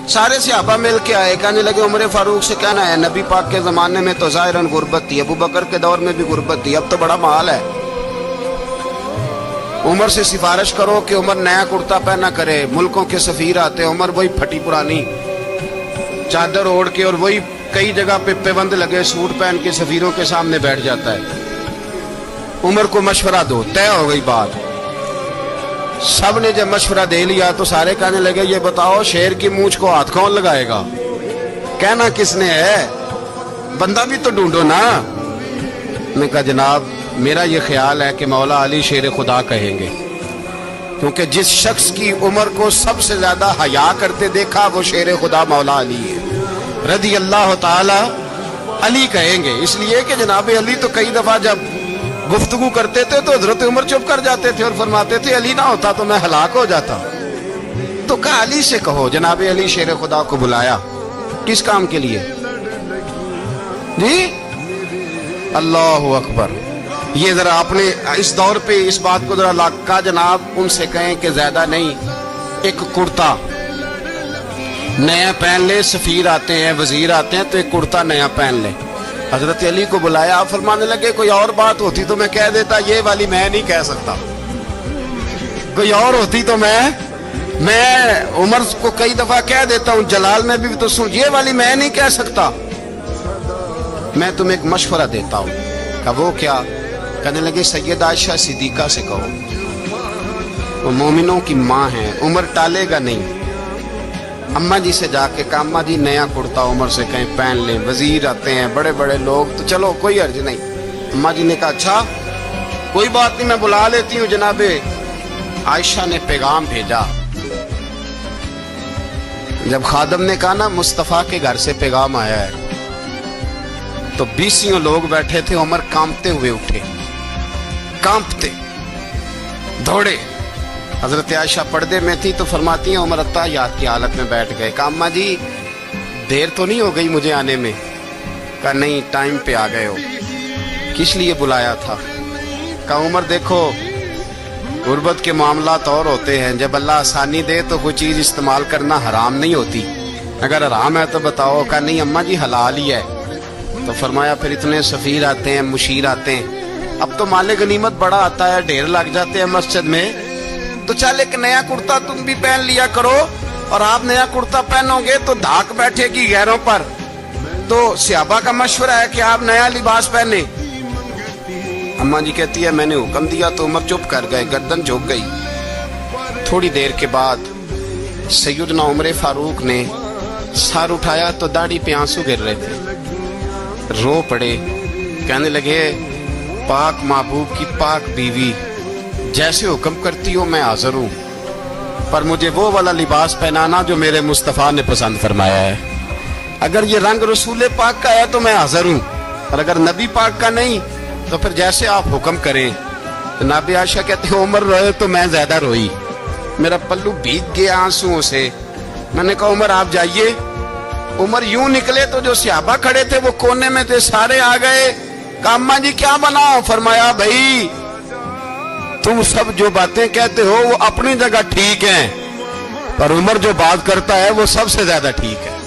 सारे सहाबा मिल के आए, कहने लगे उमर फारूक से कहना है नबी पाक के ज़माने में तो ज़ाहिरन गुर्बत थी, अबू बकर के दौर में भी गुर्बत थी, अब तो बड़ा माल है। उमर से सिफारिश करो कि उमर नया कुर्ता पहना करे। मुल्कों के सफीर आते हैं, उमर वही फटी पुरानी चादर ओढ़ के और वही कई जगह पे पेबंद लगे सूट पहन के सफीरों के सामने बैठ जाता है। उमर को मशवरा दो, तय हो गई बात। सब ने जब मशवरा दे लिया तो सारे कहने लगे ये बताओ शेर की मूंछ को हाथ कौन लगाएगा, कहना किसने है, बंदा भी तो ढूंढो ना। मैं कहा जनाब मेरा ये ख्याल है कि मौला अली शेर खुदा कहेंगे, क्योंकि जिस शख्स की उम्र को सबसे ज्यादा हया करते देखा वो शेर खुदा मौला अली है रदी अल्लाह ताला अली कहेंगे। इसलिए कि जनाब अली तो कई दफा जब गुफ्तगू करते थे तो हजरत उमर चुप कर जाते थे और फरमाते थे अली ना होता तो मैं हलाक हो जाता। तो कहा अली से कहो। जनाब अली शेर खुदा को बुलाया, किस काम के लिए जी? अल्लाह अकबर। ये जरा आपने इस दौर पे इस बात को जरा लाका जनाब उनसे कहें कि ज्यादा नहीं, एक कुर्ता नया पहन ले, सफीर आते हैं वजीर आते हैं तो एक कुर्ता नया पहन ले। हजरत अली को बुलाया, आप फरमाने लगे कोई और बात होती तो मैं कह देता, ये वाली मैं नहीं कह सकता। कोई और होती तो मैं उमर को कई दफा कह देता हूं, जलाल में भी तो सुन, ये वाली मैं नहीं कह सकता। मैं तुम्हें एक मशवरा देता हूं। कहा वो क्या? कहने लगे सैयद आयशा सिद्दीका से कहो, वो मोमिनों की माँ है, उमर टालेगा नहीं। अम्मा जी से जाके कहा अम्मा जी नया कुर्ता उमर से कहीं पहन लें, वजीर आते हैं बड़े बड़े लोग तो चलो कोई अर्ज नहीं। अम्मा जी ने कहा अच्छा कोई बात नहीं मैं बुला लेती हूँ। जनाबे आयशा ने पैगाम भेजा। जब खादम ने कहा ना मुस्तफा के घर से पैगाम आया है, तो 20 लोग बैठे थे। उमर कांपते हुए उठे, कांपते दौड़े। हजरत आयशा पर्दे में थी तो फरमाती हैं उमर अत्ताहियात की हालत में बैठ गए। कहा अम्मा जी देर तो नहीं हो गई मुझे आने में? कहा नहीं टाइम पे आ गए हो। किस लिए बुलाया था? कहा उमर देखो गुर्बत के मामलात और होते हैं, जब अल्लाह आसानी दे तो कोई चीज इस्तेमाल करना हराम नहीं होती, अगर हराम है तो बताओ। कहा नहीं अम्मा जी हलाल ही है। तो फरमाया फिर इतने सफीर आते हैं मुशीर आते हैं, अब तो माले गनीमत बड़ा आता है, ढेर लग जाते हैं मस्जिद में, तो चल एक नया कुर्ता तुम भी पहन लिया करो। और आप नया कुर्ता पहनोगे तो धाक बैठेगी गैरों पर। तो सहाबा का मशवरा है कि आप नया लिबास पहने। अम्मा जी कहती है मैंने हुक्म दिया तो उमर चुप कर गए, गर्दन झुक गई। थोड़ी देर के बाद सैयदना उमर फारूक ने सर उठाया तो दाढ़ी पे आंसू गिर रहे थे, रो पड़े। कहने लगे पाक महबूब की पाक बीवी जैसे हुक्म करती हो मैं हाजिर हूं, पर मुझे वो वाला लिबास पहनाना जो मेरे मुस्तफा ने पसंद फरमाया है। अगर ये रंग रसूल पाक का है तो मैं हाजिर हूं, और अगर नबी पाक का नहीं तो फिर जैसे आप हुक्म करें। तो नाबी आयशा कहते हैं उमर रोए तो मैं ज्यादा रोई, मेरा पल्लू भीग गया आंसुओं से। मैंने कहा उमर आप जाइए। उमर यूं निकले तो जो सहाबा खड़े थे वो कोने में थे, सारे आ गए। कहा अम्मा जी क्या बनाओ? फरमाया भाई तुम सब जो बातें कहते हो वो अपनी जगह ठीक हैं, पर उमर जो बात करता है वो सबसे ज्यादा ठीक है।